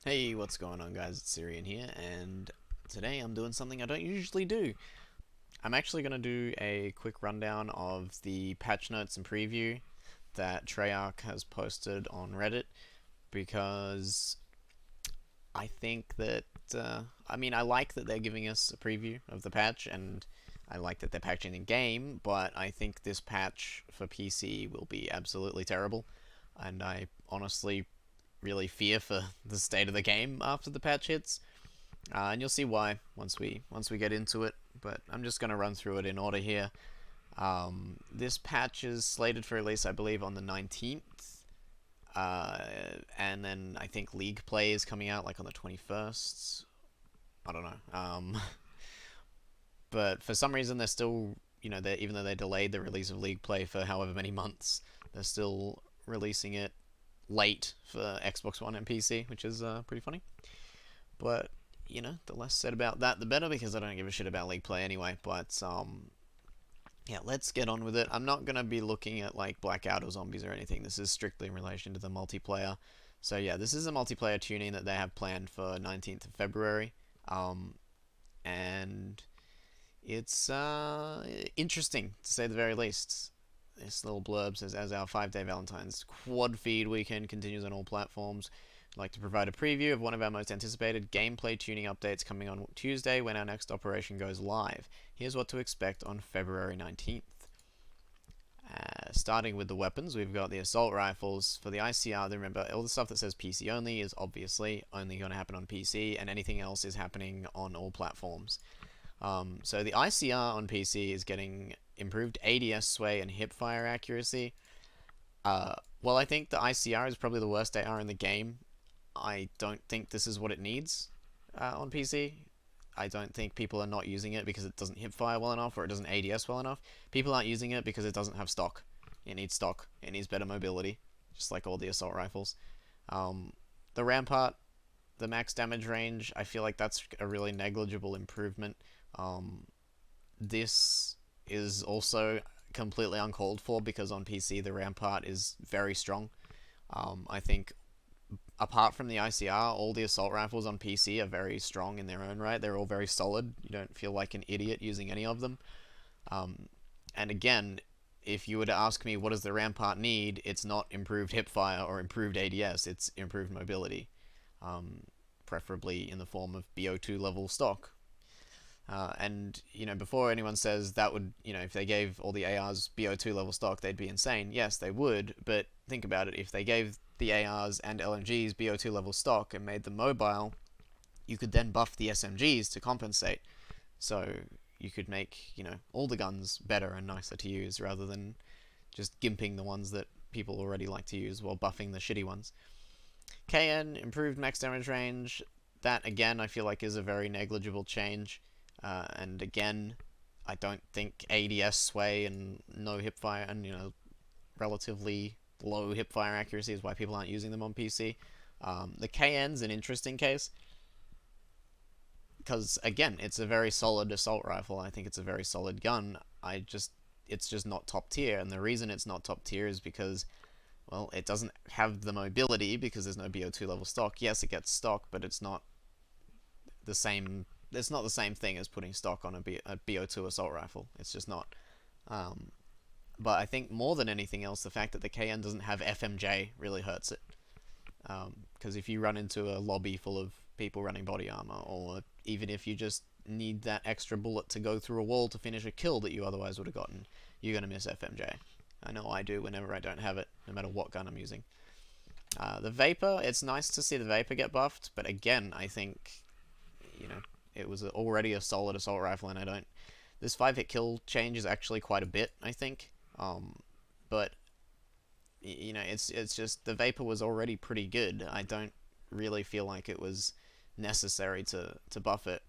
Hey, what's going on, guys? It's Syrian here, and today I'm doing something I don't usually do. I'm actually going to do a quick rundown of the patch notes and preview that Treyarch has posted on Reddit because I think that, I like that they're giving us a preview of the patch, and I like that they're patching the game, but I think this patch for PC will be absolutely terrible, and I honestly really fear for the state of the game after the patch hits. And you'll see why once we get into it. But I'm just going to run through it in order here. This patch is slated for release, I believe, on the 19th. And then I think League Play is coming out like on the 21st. I don't know. But for some reason they're still, even though they delayed the release of League Play for however many months, they're still releasing it late for Xbox One and PC, which is pretty funny. But the less said about that, the better, because I don't give a shit about League Play anyway. But yeah, let's get on with it. I'm not gonna be looking at like Blackout or Zombies or anything. This is strictly in relation to the multiplayer. So yeah, this is a multiplayer tuning that they have planned for 19th of February, and it's interesting to say the very least. This little blurb says, as our 5-day Valentine's quad feed weekend continues on all platforms, I'd like to provide a preview of one of our most anticipated gameplay tuning updates coming on Tuesday when our next operation goes live. Here's what to expect on February 19th. Starting with the weapons, we've got the assault rifles. For the ICR, remember, all the stuff that says PC only is obviously only going to happen on PC, and anything else is happening on all platforms. So the ICR on PC is getting improved ADS sway and hipfire accuracy. Well, I think the ICR is probably the worst AR in the game. I don't think this is what it needs on PC. I don't think people are not using it because it doesn't hipfire well enough or it doesn't ADS well enough. People aren't using it because it doesn't have stock. It needs stock. It needs better mobility, just like all the assault rifles. The Rampart, the max damage range, I feel like that's a really negligible improvement. This is also completely uncalled for because on PC the Rampart is very strong. I think apart from the ICR, all the assault rifles on PC are very strong in their own right. They're all very solid. You don't feel like an idiot using any of them. And again, if you were to ask me what does the Rampart need, it's not improved hipfire or improved ADS, it's improved mobility. Preferably in the form of BO2 level stock. And before anyone says that would, if they gave all the ARs BO2 level stock, they'd be insane. Yes, they would, but think about it. If they gave the ARs and LMGs BO2 level stock and made them mobile, you could then buff the SMGs to compensate. So you could make, all the guns better and nicer to use rather than just gimping the ones that people already like to use while buffing the shitty ones. KN, improved max damage range. That, again, I feel like is a very negligible change. And again, I don't think ADS sway and no hipfire and relatively low hipfire accuracy is why people aren't using them on PC. The KN's an interesting case because again, it's a very solid assault rifle. I think it's a very solid gun. It's just not top tier, and the reason it's not top tier is because, well, it doesn't have the mobility because there's no BO2 level stock. Yes, it gets stock, but it's not the same. It's not the same thing as putting stock on a BO2 assault rifle. It's just not. But I think more than anything else, the fact that the KN doesn't have FMJ really hurts it. Because if you run into a lobby full of people running body armor, or even if you just need that extra bullet to go through a wall to finish a kill that you otherwise would have gotten, you're going to miss FMJ. I know I do whenever I don't have it, no matter what gun I'm using. The Vapor, it's nice to see the Vapor get buffed, but again, I think, it was already a solid assault rifle, and I don't... This 5-hit kill changes actually quite a bit, I think. But it's just the Vapor was already pretty good. I don't really feel like it was necessary to buff it,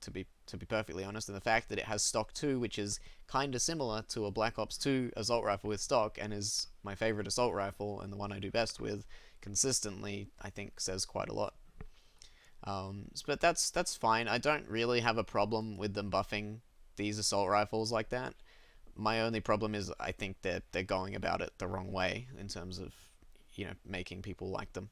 to be perfectly honest. And the fact that it has stock 2, which is kind of similar to a Black Ops 2 assault rifle with stock, and is my favorite assault rifle and the one I do best with consistently, I think says quite a lot. But that's fine. I don't really have a problem with them buffing these assault rifles like that. My only problem is I think that they're going about it the wrong way in terms of, making people like them.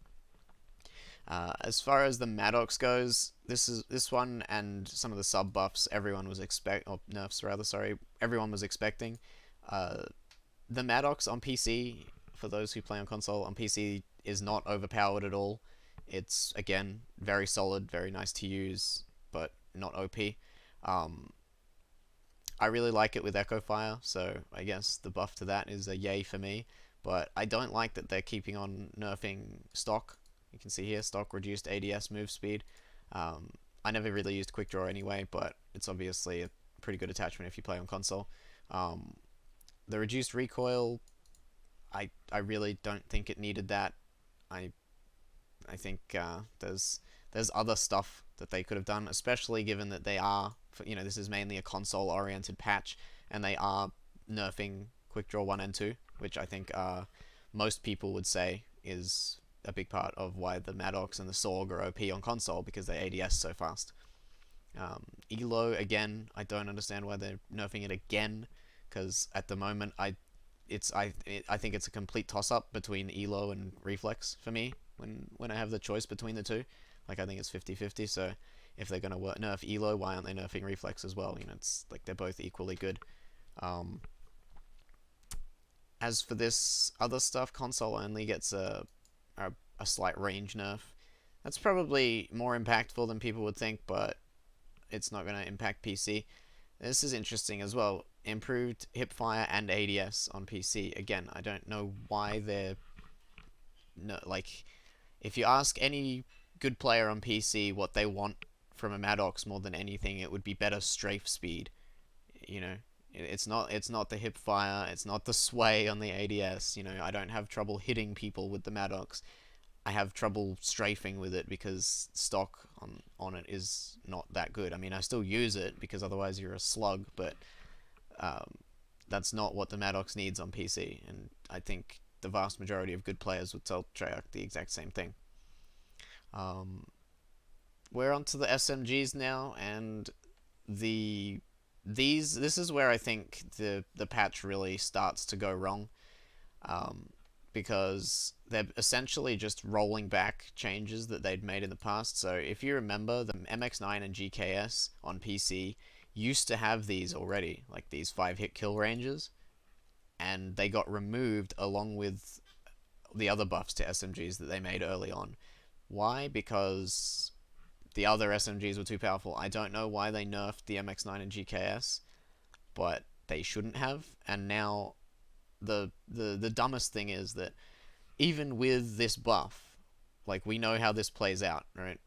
As far as the Maddox goes, this one and some of the sub buffs everyone was or nerfs rather, sorry, everyone was expecting. Uh, the Maddox on PC, for those who play on console, on PC is not overpowered at all. It's again very solid, very nice to use, but not OP. Um, I really like it with Echo Fire, so I guess the buff to that is a yay for me. But I don't like that they're keeping on nerfing stock. You can see here, stock reduced ADS move speed. I never really used Quick Draw anyway, but it's obviously a pretty good attachment if you play on console. Um, the reduced recoil, I really don't think it needed that. I I think there's other stuff that they could have done, especially given that they are, this is mainly a console-oriented patch, and they are nerfing Quick Draw 1 and 2, which I think most people would say is a big part of why the Maddox and the Saug are OP on console, because they ADS so fast. Elo, again, I don't understand why they're nerfing it again, because at the moment I think it's a complete toss-up between Elo and Reflex for me when I have the choice between the two. Like, I think it's 50-50, so if they're going to nerf Elo, why aren't they nerfing Reflex as well? It's like they're both equally good. As for this other stuff, console only gets a slight range nerf. That's probably more impactful than people would think, but it's not going to impact PC. This is interesting as well. Improved hipfire and ADS on PC. Again, I don't know why they're... No, like, if you ask any good player on PC what they want from a Maddox more than anything, it would be better strafe speed. It's not the hipfire, it's not the sway on the ADS. I don't have trouble hitting people with the Maddox. I have trouble strafing with it because stock on it is not that good. I mean, I still use it because otherwise you're a slug, but that's not what the Maddox needs on PC, and I think the vast majority of good players would tell Treyarch the exact same thing. We're onto the SMGs now, and this is where I think the patch really starts to go wrong, because they're essentially just rolling back changes that they'd made in the past. So if you remember, the MX9 and GKS on PC used to have these already, like these 5-hit kill ranges, and they got removed along with the other buffs to SMGs that they made early on. Why? Because the other SMGs were too powerful. I don't know why they nerfed the MX9 and GKS, but they shouldn't have. And now the dumbest thing is that even with this buff, like, we know how this plays out, right?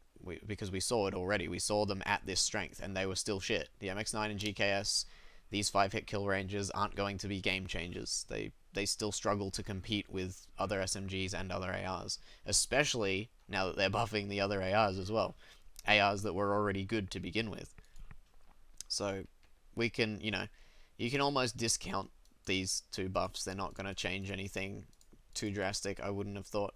Because we saw it already. We saw them at this strength, and they were still shit. The MX9 and GKS, these 5-hit kill ranges aren't going to be game changers. They still struggle to compete with other SMGs and other ARs, especially now that they're buffing the other ARs as well. ARs that were already good to begin with. So we can, you can almost discount these two buffs. They're not going to change anything too drastic, I wouldn't have thought.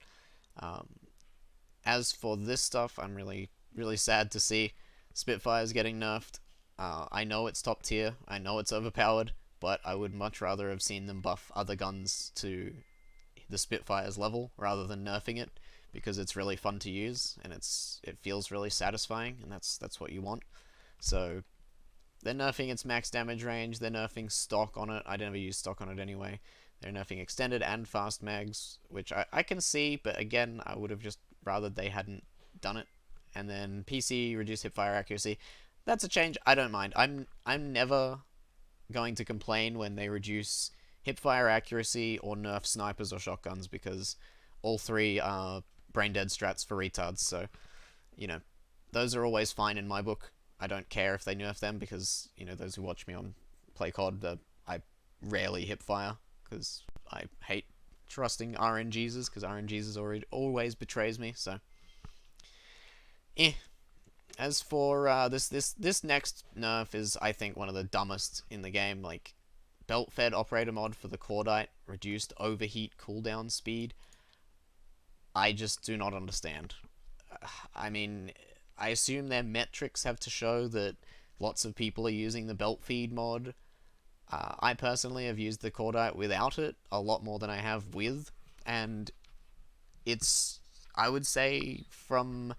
As for this stuff, I'm really, really sad to see Spitfire's getting nerfed. I know it's top tier, I know it's overpowered, but I would much rather have seen them buff other guns to the Spitfire's level rather than nerfing it, because it's really fun to use and it feels really satisfying, and that's what you want. So they're nerfing its max damage range, they're nerfing stock on it. I never use stock on it anyway. They're nerfing extended and fast mags, which I can see, but again, I would have just rather they hadn't done it. And then PC reduced hipfire accuracy. That's a change I don't mind. I'm never going to complain when they reduce hipfire accuracy or nerf snipers or shotguns, because all three are brain dead strats for retards. So, those are always fine in my book. I don't care if they nerf them, because those who watch me on play COD, I rarely hipfire because I hate trusting RNGs, because RNGs always betrays me. So, As for this next nerf is, I think, one of the dumbest in the game. Like, belt-fed operator mod for the Cordite, reduced overheat cooldown speed. I just do not understand. I mean, I assume their metrics have to show that lots of people are using the belt feed mod. I personally have used the Cordite without it a lot more than I have with, and it's I would say from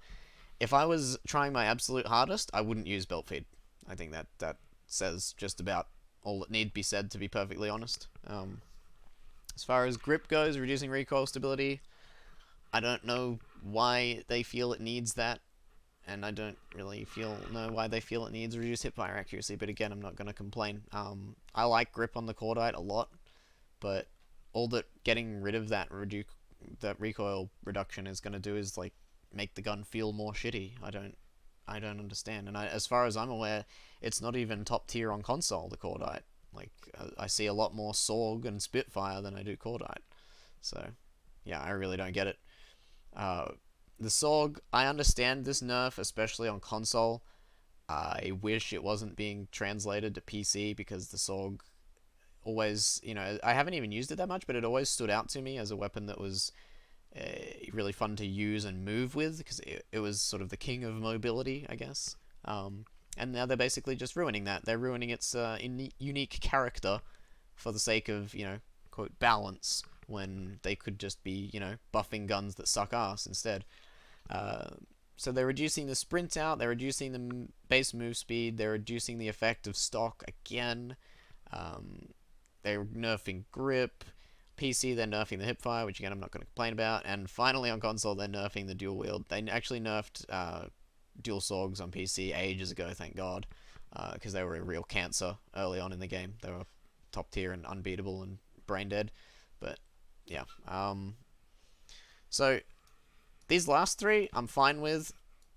if I was trying my absolute hardest, I wouldn't use belt feed. I think that says just about all that need be said, to be perfectly honest. As far as grip goes, reducing recoil stability, I don't know why they feel it needs that, and I don't really know why they feel it needs reduced hipfire accuracy. But again, I'm not going to complain. I like grip on the Cordite a lot, but all that getting rid of that recoil reduction is going to do is like make the gun feel more shitty. I don't understand. And as far as I'm aware, it's not even top tier on console, the Cordite. Like I see a lot more Saug and Spitfire than I do Cordite. So yeah, I really don't get it. Uh, the Saug, I understand this nerf, especially on console. I wish it wasn't being translated to PC because the Saug always, I haven't even used it that much, but it always stood out to me as a weapon that was really fun to use and move with because it was sort of the king of mobility, I guess. And now they're basically just ruining that. They're ruining its unique character for the sake of, quote, balance, when they could just be, buffing guns that suck ass instead. So they're reducing the sprint out, they're reducing the base move speed, they're reducing the effect of stock again. They're nerfing grip. PC, they're nerfing the hipfire, which again I'm not going to complain about. And finally on console, they're nerfing the dual wield. They actually nerfed dual Saugs on PC ages ago, thank God, because they were a real cancer early on in the game. They were top tier and unbeatable and brain dead. But yeah, so these last three I'm fine with.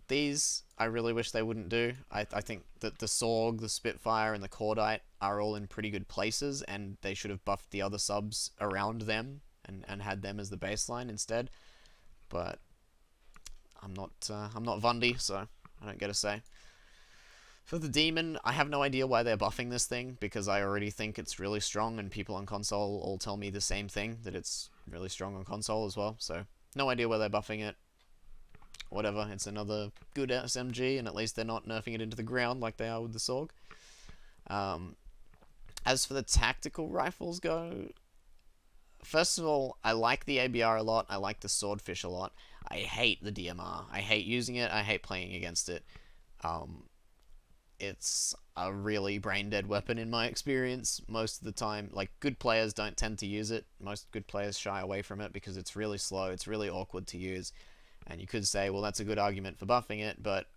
These I really wish they wouldn't do. I think that the Saug, the Spitfire, and the Cordite are all in pretty good places, and they should have buffed the other subs around them and had them as the baseline instead. But I'm not Vundy, so I don't get a say. For the Demon, I have no idea why they're buffing this thing, because I already think it's really strong, and people on console all tell me the same thing, that it's really strong on console as well, so no idea why they're buffing it. Whatever, it's another good SMG, and at least they're not nerfing it into the ground like they are with the Saug. As for the tactical rifles go, first of all, I like the ABR a lot, I like the Swordfish a lot. I hate the DMR. I hate using it, I hate playing against it. It's a really brain-dead weapon in my experience most of the time. Like, good players don't tend to use it. Most good players shy away from it because it's really slow, it's really awkward to use. And you could say, well, that's a good argument for buffing it, but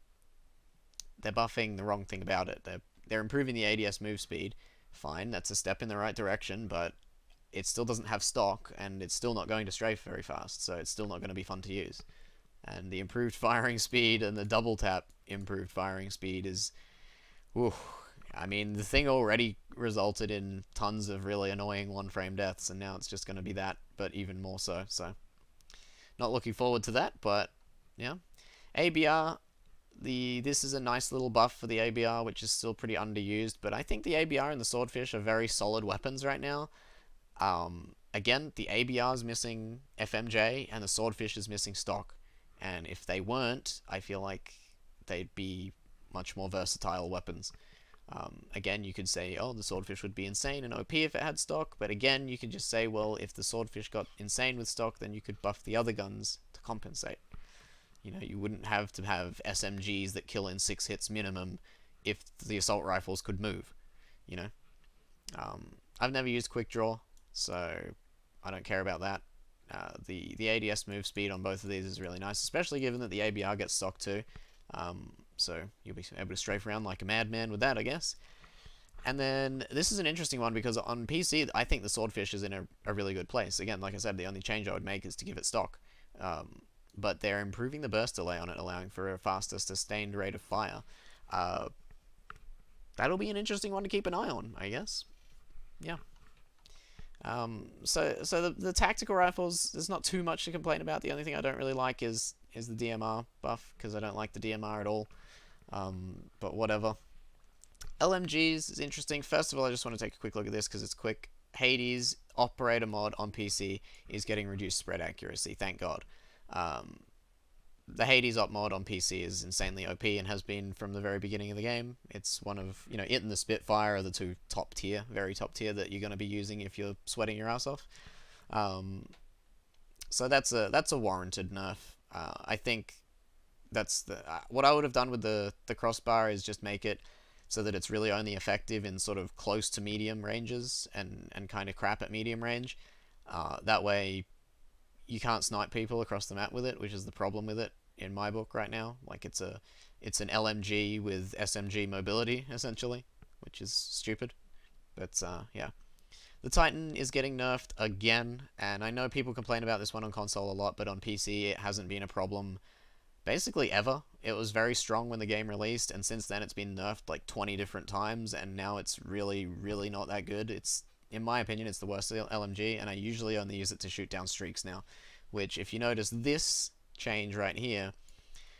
they're buffing the wrong thing about it. They're improving the ADS move speed. Fine, that's a step in the right direction, but it still doesn't have stock, and it's still not going to strafe very fast, so it's still not going to be fun to use. And the improved firing speed and the double tap improved firing speed is... Ooh, I mean, the thing already resulted in tons of really annoying one-frame deaths, and now it's just going to be that, but even more so, so... Not looking forward to that, but yeah. ABR, this is a nice little buff for the ABR, which is still pretty underused, but I think the ABR and the Swordfish are very solid weapons right now. Again, the ABR is missing FMJ, and the Swordfish is missing stock. And if they weren't, I feel like they'd be much more versatile weapons. Again, you could say, oh, the Swordfish would be insane and OP if it had stock, but again, you could just say, well, if the Swordfish got insane with stock, then you could buff the other guns to compensate. You wouldn't have to have SMGs that kill in 6 hits minimum if the assault rifles could move, I've never used quick draw, so I don't care about that. The ADS move speed on both of these is really nice, especially given that the ABR gets stock too. So you'll be able to strafe around like a madman with that, I guess. And then this is an interesting one because on PC, I think the Swordfish is in a really good place. Again, like I said, the only change I would make is to give it stock. But they're improving the burst delay on it, allowing for a faster sustained rate of fire. That'll be an interesting one to keep an eye on, I guess. Yeah. So the tactical rifles, there's not too much to complain about. The only thing I don't really like is the DMR buff, because I don't like the DMR at all. But whatever. LMGs is interesting. First of all, I just want to take a quick look at this because it's quick. Hades operator mod on PC is getting reduced spread accuracy, thank God. The Hades op mod on PC is insanely OP and has been from the very beginning of the game. It's one of, it and the Spitfire are the two top tier, very top tier, that you're going to be using if you're sweating your ass off. So that's a warranted nerf. I think that's the what I would have done with the crossbar is just make it so that it's really only effective in sort of close to medium ranges and kind of crap at medium range. That way you can't snipe people across the map with it, which is the problem with it in my book right now. Like it's an LMG with SMG mobility essentially, which is stupid. But yeah. The Titan is getting nerfed again, and I know people complain about this one on console a lot, but on PC it hasn't been a problem basically ever. It was very strong when the game released, and since then it's been nerfed like 20 different times, and now it's really, really not that good. It's, in my opinion, it's the worst LMG, and I usually only use it to shoot down streaks now, which, if you notice this change right here,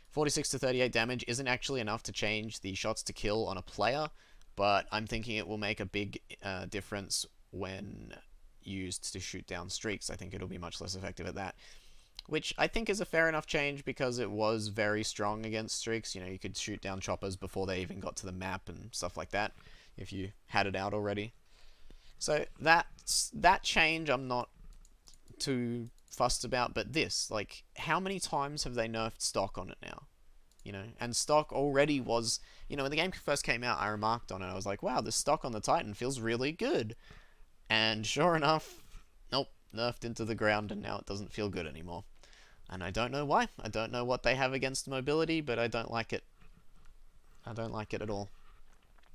46 to 38 damage isn't actually enough to change the shots to kill on a player, but I'm thinking it will make a big difference when used to shoot down streaks. I think it'll be much less effective at that, which I think is a fair enough change because it was very strong against streaks. You know, you could shoot down choppers before they even got to the map and stuff like that if you had it out already. So that change I'm not too fussed about, but this, like, how many times have they nerfed stock on it now? You know, and stock already was, you know, when the game first came out, I remarked on it. I was like, wow, the stock on the Titan feels really good. And sure enough, nope, nerfed into the ground, and now it doesn't feel good anymore. And I don't know why. I don't know what they have against mobility, but I don't like it. I don't like it at all.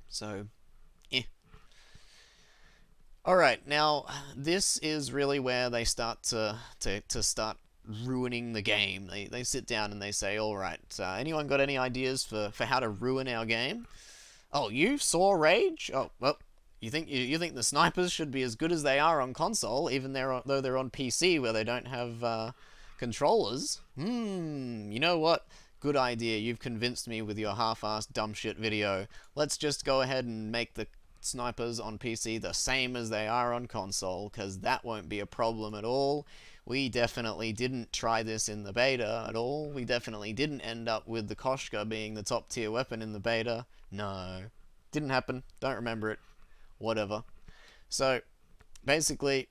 So, eh. Alright, now, this is really where they start to start ruining the game. They sit down and they say, alright, anyone got any ideas for how to ruin our game? Oh, you saw Rage? Oh, well, you think the snipers should be as good as they are on console, even though they're on PC where they don't have controllers? You know what? Good idea. You've convinced me with your half-assed dumb shit video. Let's just go ahead and make the snipers on PC the same as they are on console, because that won't be a problem at all. We definitely didn't try this in the beta at all. We definitely didn't end up with the Koshka being the top tier weapon in the beta. No. Didn't happen. Don't remember it. Whatever. So, basically,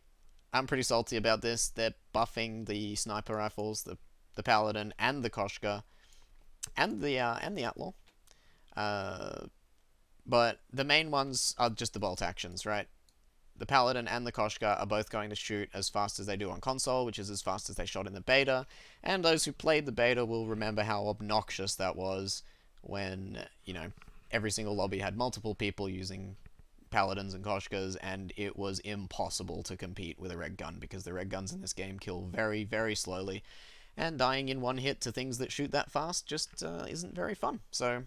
I'm pretty salty about this. They're buffing the sniper rifles, the Paladin, and the Koshka, and the Outlaw. But the main ones are just the bolt actions, right? The Paladin and the Koshka are both going to shoot as fast as they do on console, which is as fast as they shot in the beta, and those who played the beta will remember how obnoxious that was when, you know, every single lobby had multiple people using Paladins and Koshkas, and it was impossible to compete with a red gun, because the red guns in this game kill very, very slowly, and dying in one hit to things that shoot that fast just isn't very fun. So,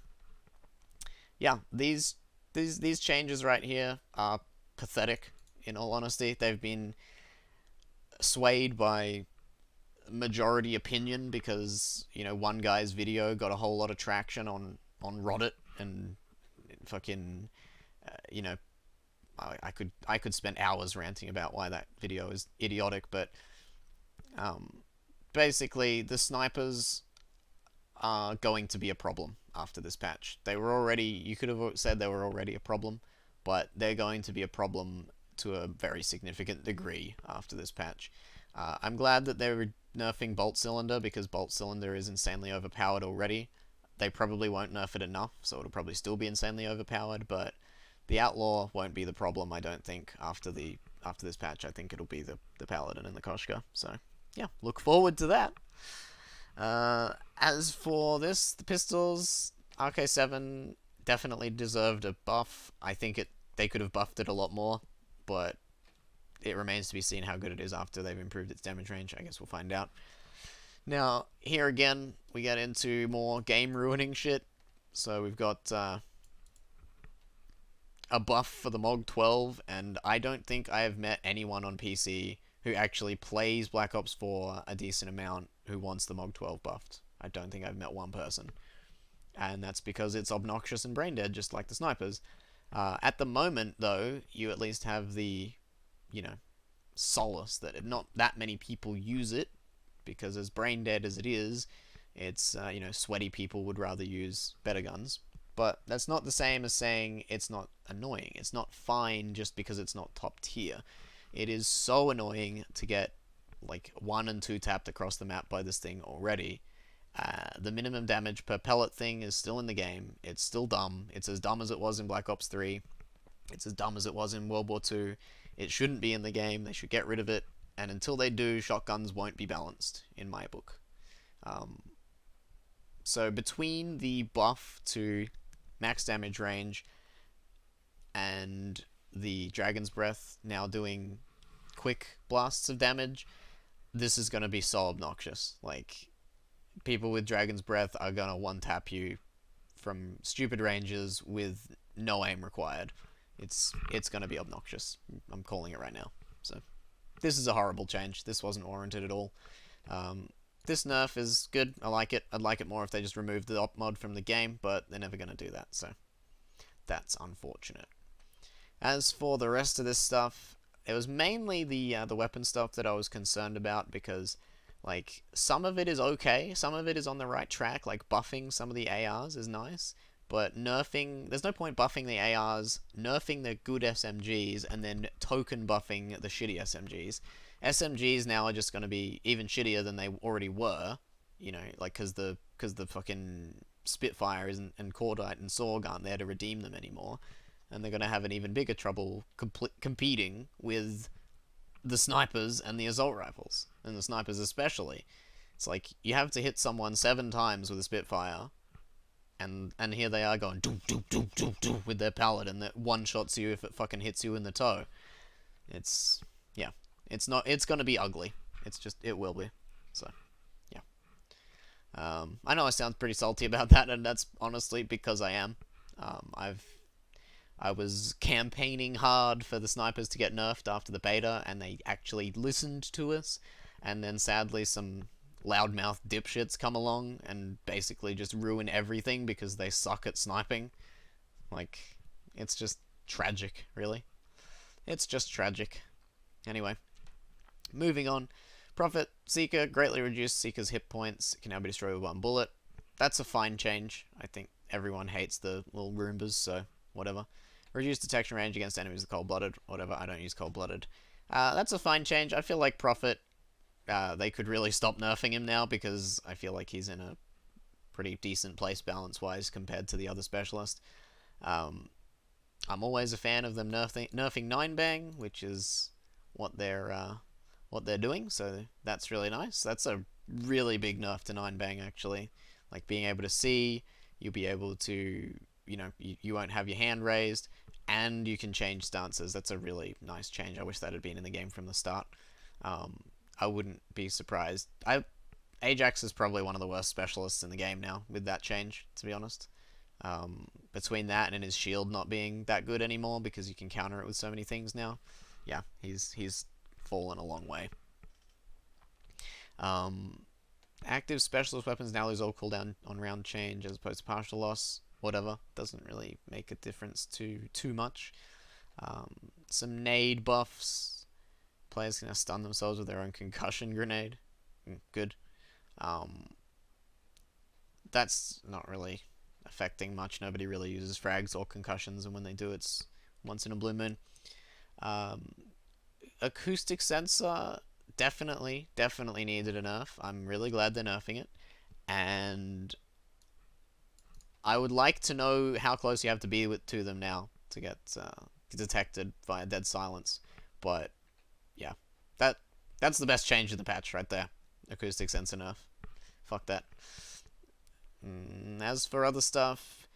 yeah, these changes right here are pathetic, in all honesty. They've been swayed by majority opinion because, you know, one guy's video got a whole lot of traction on Reddit, and fucking, you know, I could spend hours ranting about why that video is idiotic, but basically the snipers are going to be a problem after this patch. They were already, you could have said they were already a problem, but they're going to be a problem to a very significant degree after this patch. I'm glad that they're nerfing Bolt Cylinder, because Bolt Cylinder is insanely overpowered already. They probably won't nerf it enough, so it'll probably still be insanely overpowered, but the Outlaw won't be the problem, I don't think, after this patch. I think it'll be the Paladin and the Koshka. So, yeah, look forward to that. As for this, the pistols, RK7 definitely deserved a buff. I think they could have buffed it a lot more, but it remains to be seen how good it is after they've improved its damage range. I guess we'll find out. Now, here again, we get into more game-ruining shit. So we've got a buff for the Mog 12, and I don't think I have met anyone on PC who actually plays Black Ops 4 a decent amount who wants the Mog 12 buffed. I don't think I've met one person. And that's because it's obnoxious and brain dead, just like the snipers. At the moment, though, you at least have the, you know, solace that not that many people use it, because as brain dead as it is, it's, you know, sweaty people would rather use better guns. But that's not the same as saying it's not annoying. It's not fine just because it's not top tier. It is so annoying to get, like, 1 and 2 tapped across the map by this thing already. The minimum damage per pellet thing is still in the game. It's still dumb. It's as dumb as it was in Black Ops 3. It's as dumb as it was in World War 2. It shouldn't be in the game. They should get rid of it. And until they do, shotguns won't be balanced, in my book. So between the buff to max damage range and the Dragon's Breath now doing quick blasts of damage, this is going to be so obnoxious. Like, people with Dragon's Breath are going to one-tap you from stupid ranges with no aim required. It's going to be obnoxious. I'm calling it right now. So, this is a horrible change. This wasn't warranted at all. This nerf is good. I like it. I'd like it more if they just removed the op mod from the game, but they're never going to do that, so that's unfortunate. As for the rest of this stuff, it was mainly the weapon stuff that I was concerned about, because like some of it is okay, some of it is on the right track, like buffing some of the ARs is nice, but nerfing, there's no point buffing the ARs, nerfing the good SMGs, and then token buffing the shitty SMGs. SMGs now are just going to be even shittier than they already were, you know, like because the fucking Spitfires and Cordite and Saug aren't there to redeem them anymore, and they're going to have an even bigger trouble competing with the snipers and the assault rifles, and the snipers especially. It's like you have to hit someone 7 times with a Spitfire, and here they are going doo doo doo doo doo with their pallet, and that one shots you if it fucking hits you in the toe. It's yeah. It's not. It's gonna be ugly. It's just. It will be. So, yeah. I know I sound pretty salty about that, and that's honestly because I am. I was campaigning hard for the snipers to get nerfed after the beta, and they actually listened to us. And then sadly, some loudmouth dipshits come along and basically just ruin everything because they suck at sniping. Like, it's just tragic, really. It's just tragic. Anyway. Moving on, Prophet Seeker greatly reduced Seeker's hit points. It can now be destroyed with 1 bullet. That's a fine change. I think everyone hates the little Roombas, so whatever. Reduced detection range against enemies with cold-blooded. Whatever, I don't use cold-blooded. That's a fine change. I feel like Prophet, they could really stop nerfing him now, because I feel like he's in a pretty decent place balance-wise compared to the other specialist. I'm always a fan of them nerfing 9-bang, which is what they're doing, so that's really nice. That's a really big nerf to 9-bang, actually. Like, being able to see, you'll be able to, you know, you won't have your hand raised, and you can change stances. That's a really nice change. I wish that had been in the game from the start. I wouldn't be surprised. Ajax is probably one of the worst specialists in the game now, with that change, to be honest. Between that and his shield not being that good anymore, because you can counter it with so many things now, yeah, he's fallen a long way. Active specialist weapons now lose all cooldown on round change as opposed to partial loss. Whatever, doesn't really make a difference too much. Some nade buffs. Players can now stun themselves with their own concussion grenade. Good. That's not really affecting much. Nobody really uses frags or concussions, and when they do, it's once in a blue moon. Acoustic sensor definitely needed a nerf. I'm really glad they're nerfing it, and I would like to know how close you have to be to them now to get detected via dead silence. But yeah, that's the best change of the patch right there. Acoustic sensor nerf. Fuck that. As for other stuff,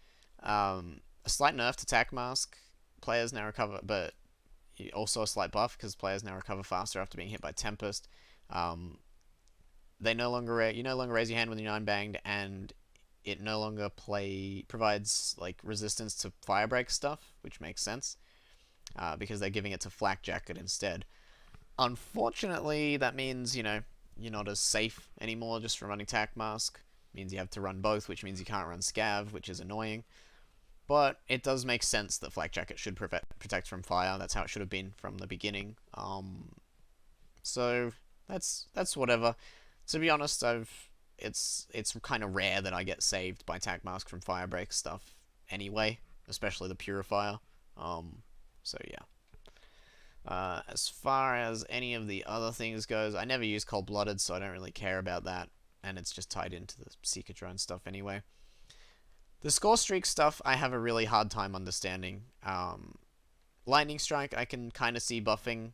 a slight nerf to tac mask. Players now recover, but also a slight buff because players now recover faster after being hit by Tempest. They no longer you no longer raise your hand when you're 9-banged, and it no longer provides like resistance to fire break stuff, which makes sense because they're giving it to flak jacket instead. Unfortunately, that means you're not as safe anymore just from running tac mask. It means you have to run both, which means you can't run scav, which is annoying. But it does make sense that flak jacket should protect from fire. That's how it should have been from the beginning. So that's whatever. To be honest, it's kind of rare that I get saved by tac mask from fire break stuff anyway, especially the purifier. So yeah. As far as any of the other things goes, I never use cold-blooded, so I don't really care about that. and it's just tied into the Seeker drone stuff anyway. The Scorestreak stuff, I have a really hard time understanding. Lightning Strike, I can kind of see buffing,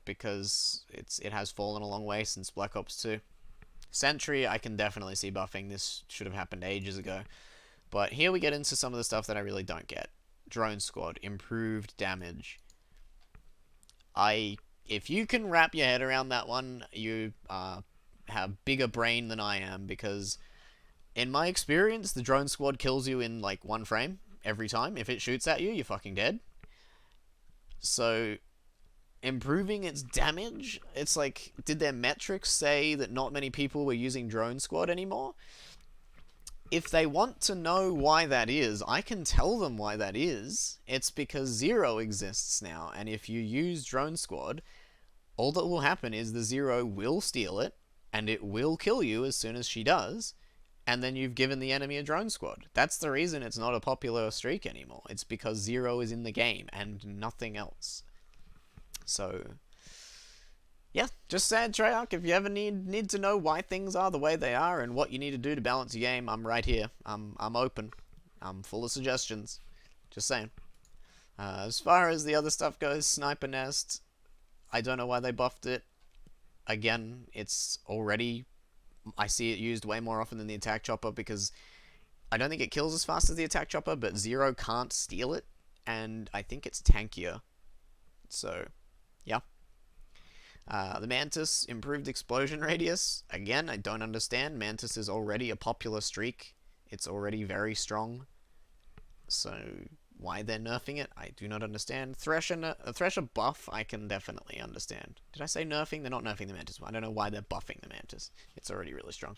because it has fallen a long way since Black Ops 2. Sentry, I can definitely see buffing. This should have happened ages ago. But here we get into some of the stuff that I really don't get. Drone Squad, improved damage. If you can wrap your head around that one, you have bigger brain than I am, because in my experience, the Drone Squad kills you in like 1 frame every time. If it shoots at you, you're fucking dead. So improving its damage, it's like, did their metrics say that not many people were using Drone Squad anymore? If they want to know why that is, I can tell them why that is. It's because Zero exists now, and if you use Drone Squad, all that will happen is the Zero will steal it, and it will kill you as soon as she does, and then you've given the enemy a Drone Squad. That's the reason it's not a popular streak anymore. It's because Zero is in the game, and nothing else. So, yeah, just sad, Treyarch. If you ever need to know why things are the way they are and what you need to do to balance your game, I'm right here. I'm open. I'm full of suggestions. Just saying. As far as the other stuff goes, Sniper Nest, I don't know why they buffed it. Again, it's already... I see it used way more often than the Attack Chopper, because I don't think it kills as fast as the Attack Chopper, but Zero can't steal it, and I think it's tankier. So, yeah. The Mantis, improved explosion radius. Again, I don't understand. Mantis is already a popular streak. It's already very strong. So, why they're nerfing it, I do not understand. Thresher buff, I can definitely understand. Did I say nerfing? They're not nerfing the Mantis. I don't know why they're buffing the Mantis. It's already really strong.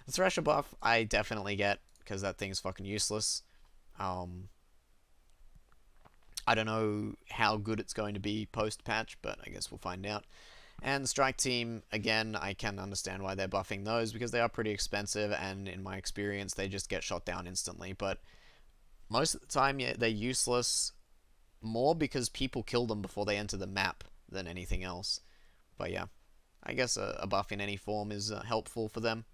The Thresher buff, I definitely get, because that thing's fucking useless. I don't know how good it's going to be post-patch, but I guess we'll find out. And the Strike Team, again, I can understand why they're buffing those, because they are pretty expensive, and in my experience, they just get shot down instantly. But most of the time, yeah, they're useless, more because people kill them before they enter the map than anything else. But yeah, I guess a buff in any form is helpful for them.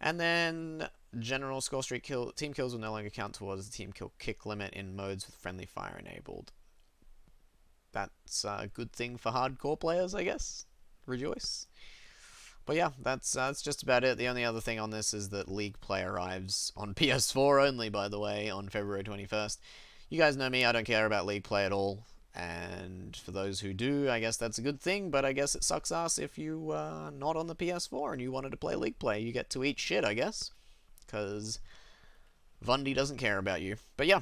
And then general Scorestreak team kills will no longer count towards the team kill kick limit in modes with friendly fire enabled. That's a good thing for hardcore players, I guess. Rejoice. But yeah, that's just about it. The only other thing on this is that League Play arrives on PS4 only, by the way, on February 21st. You guys know me, I don't care about League Play at all. And for those who do, I guess that's a good thing, but I guess it sucks ass if you are not on the PS4 and you wanted to play League Play. You get to eat shit, I guess. Because Vundi doesn't care about you. But yeah,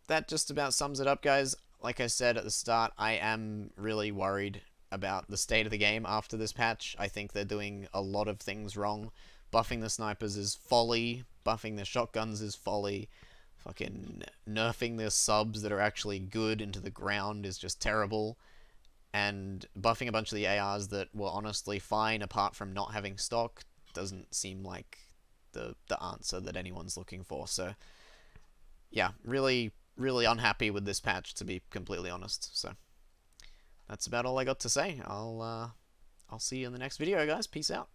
that just about sums it up, guys. Like I said at the start, I am really worried about the state of the game after this patch. I think they're doing a lot of things wrong. Buffing the snipers is folly. Buffing the shotguns is folly. Fucking nerfing the subs that are actually good into the ground is just terrible. And buffing a bunch of the ARs that were honestly fine apart from not having stock doesn't seem like the answer that anyone's looking for. So, yeah, really unhappy with this patch, to be completely honest. So, that's about all I got to say. I'll see you in the next video, guys. Peace out.